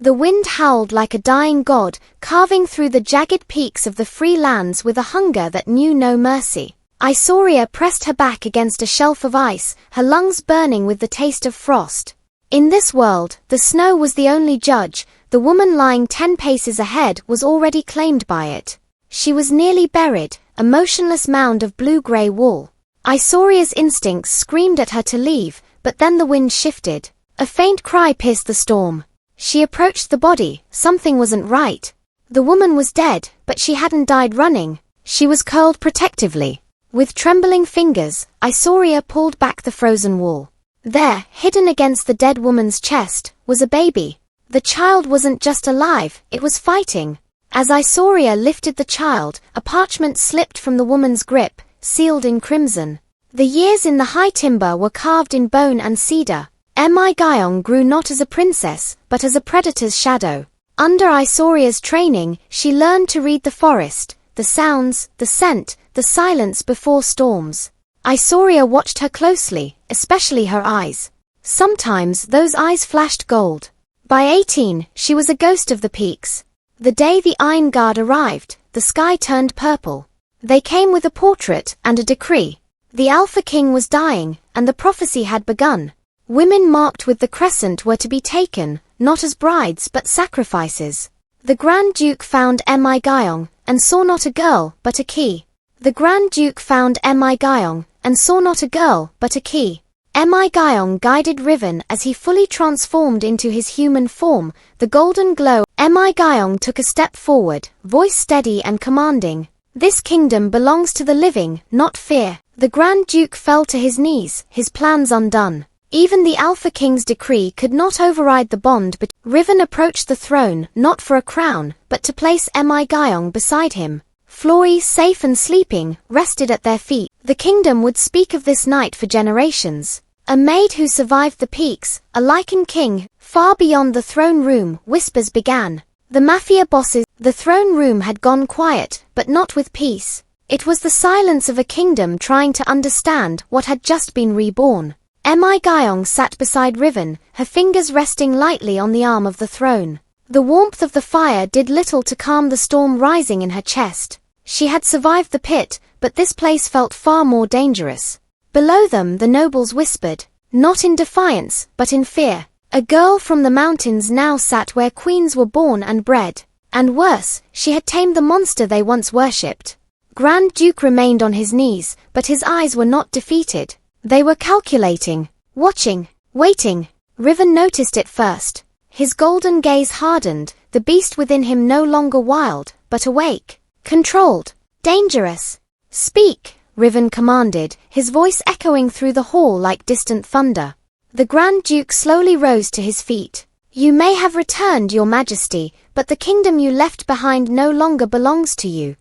The wind howled like a dying god, carving through the jagged peaks of the free lands with a hunger that knew no mercy. Isauria pressed her back against a shelf of ice, her lungs burning with the taste of frost. In this world, the snow was the only judge. The woman lying 10 paces ahead was already claimed by it. She was nearly buried, a motionless mound of blue-grey wool. Isauria's instincts screamed at her to leave, but then the wind shifted. A faint cry pierced the storm. She approached the body. Something wasn't right. The woman was dead, but she hadn't died running. She was curled protectively. With trembling fingers, Isauria pulled back the frozen wool. There, hidden against the dead woman's chest, was a baby. The child wasn't just alive, it was fighting. As Isauria lifted the child, a parchment slipped from the woman's grip, sealed in crimson. The years in the high timber were carved in bone and cedar. Gaiong grew not as a princess, but as a predator's shadow. Under Isauria's training, she learned to read the forest, the sounds, the scent, the silence before storms. Isauria watched her closely, especially her eyes. Sometimes those eyes flashed gold. By 18, she was a ghost of the peaks. The day the Iron Guard arrived, the sky turned purple. They came with a portrait and a decree. The Alpha King was dying, and the prophecy had begun. Women marked with the crescent were to be taken, not as brides but sacrifices. The Grand Duke found Gaiong, and saw not a girl, but a key. The Grand Duke found Gaiong, and saw not a girl, but a key. Gaiong guided Riven as he fully transformed into his human form, the golden glow. Gaiong took a step forward, voice steady and commanding. This kingdom belongs to the living, not fear. The Grand Duke fell to his knees, his plans undone. Even the Alpha King's decree could not override the bond, but Riven approached the throne, not for a crown, but to place Gaiong beside him. Flori, safe and sleeping, rested at their feet. The kingdom would speak of this night for generations. A maid who survived the peaks, a lycan king, far beyond the throne room, whispers began. The mafia bosses. The throne room had gone quiet, but not with peace. It was the silence of a kingdom trying to understand what had just been reborn. Gaiong sat beside Riven, her fingers resting lightly on the arm of the throne. The warmth of the fire did little to calm the storm rising in her chest. She had survived the pit, but this place felt far more dangerous. Below them the nobles whispered, not in defiance, but in fear. A girl from the mountains now sat where queens were born and bred. And worse, she had tamed the monster they once worshipped. Grand Duke remained on his knees, but his eyes were not defeated. They were calculating, watching, waiting. Riven noticed it first. His golden gaze hardened, the beast within him no longer wild, but awake, controlled, dangerous. Speak, Riven commanded, his voice echoing through the hall like distant thunder. The Grand Duke slowly rose to his feet. You may have returned, Your Majesty, but the kingdom you left behind no longer belongs to you.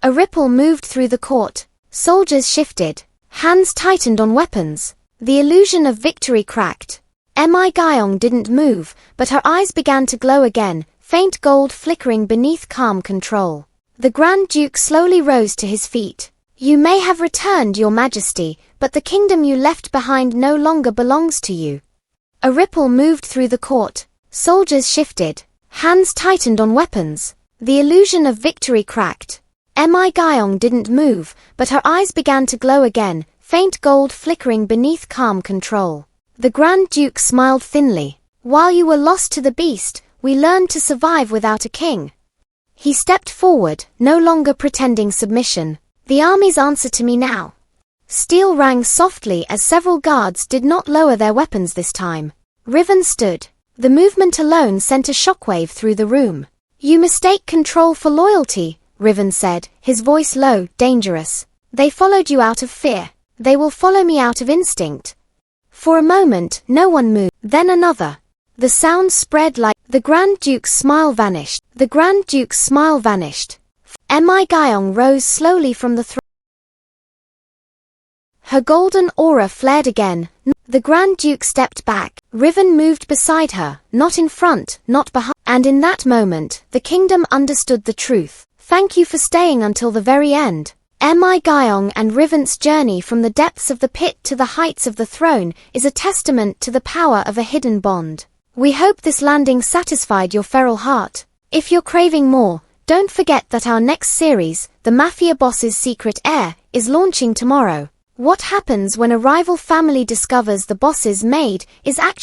A ripple moved through the court. Soldiers shifted. Hands tightened on weapons. The illusion of victory cracked. Gaiong didn't move, but her eyes began to glow again, faint gold flickering beneath calm control. The Grand Duke slowly rose to his feet. You may have returned, Your Majesty, but the kingdom you left behind no longer belongs to you. A ripple moved through the court. Soldiers shifted. Hands tightened on weapons. The illusion of victory cracked. Gaiong didn't move, but her eyes began to glow again, faint gold flickering beneath calm control. The Grand Duke smiled thinly. While you were lost to the beast, we learned to survive without a king. He stepped forward, no longer pretending submission. The army's answer to me now. Steel rang softly as several guards did not lower their weapons this time. Riven stood. The movement alone sent a shockwave through the room. You mistake control for loyalty, Riven said, his voice low, dangerous. They followed you out of fear. They will follow me out of instinct. For a moment, no one moved. Then another. The sound spread like the Grand Duke's smile vanished. The Grand Duke's smile vanished. Gaiong rose slowly from the throne. Her golden aura flared again. The Grand Duke stepped back. Riven moved beside her, not in front, not behind. And in that moment, the kingdom understood the truth. Thank you for staying until the very end. Gaiong and Riven's journey from the depths of the pit to the heights of the throne is a testament to the power of a hidden bond. We hope this landing satisfied your feral heart. If you're craving more, don't forget that our next series, The Mafia Boss's Secret Heir, is launching tomorrow. What happens when a rival family discovers the boss's maid is actually